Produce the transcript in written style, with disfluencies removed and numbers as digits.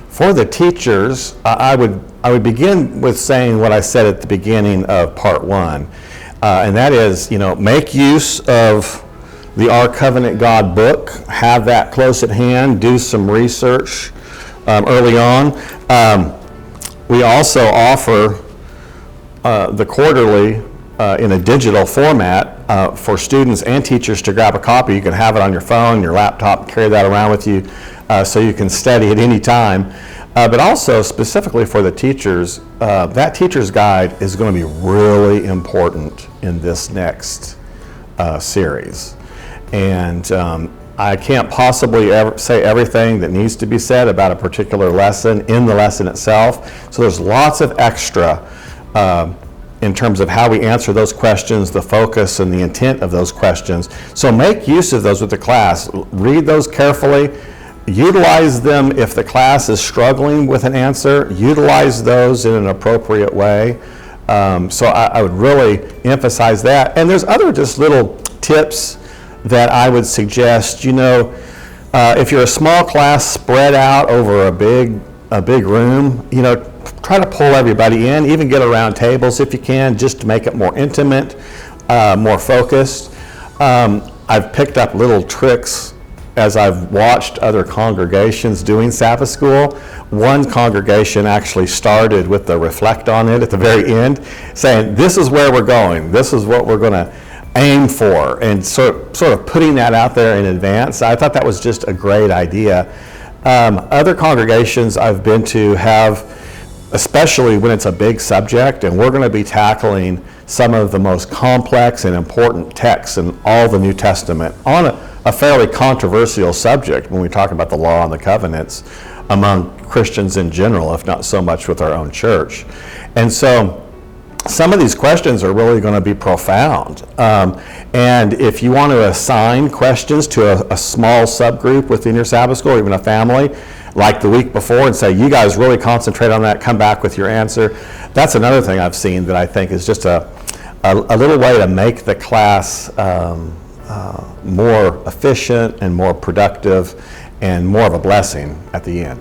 For the teachers, I would begin with saying what I said at the beginning of part 1, and that is, make use of the Our Covenant God book, have that close at hand, do some research early on. We also offer the quarterly in a digital format for students and teachers to grab a copy. You can have it on your phone, your laptop, carry that around with you so you can study at any time. But also specifically for the teachers, that teacher's guide is going to be really important in this next series. And I can't possibly say everything that needs to be said about a particular lesson in the lesson itself. So there's lots of extra in terms of how we answer those questions, the focus and the intent of those questions. So make use of those with the class. Read those carefully. Utilize them if the class is struggling with an answer. Utilize those in an appropriate way. So I would really emphasize that. And there's other just little tips that I would suggest. If you're a small class spread out over a big room, try to pull everybody in, even get around tables if you can, just to make it more intimate, more focused. I've picked up little tricks as I've watched other congregations doing Sabbath school. One congregation actually started with the reflect on it at the very end, saying, this is where we're going, this is what we're going to aim for, and sort of putting that out there in advance. I thought that was just a great idea. Other congregations I've been to have, especially when it's a big subject, and we're going to be tackling some of the most complex and important texts in all the New Testament on a fairly controversial subject when we talk about the law and the covenants among Christians in general, if not so much with our own church. And so some of these questions are really going to be profound. And if you want to assign questions to a small subgroup within your Sabbath school, or even a family, like the week before, and say, you guys really concentrate on that, come back with your answer. That's another thing I've seen that I think is just a little way to make the class more efficient and more productive and more of a blessing at the end.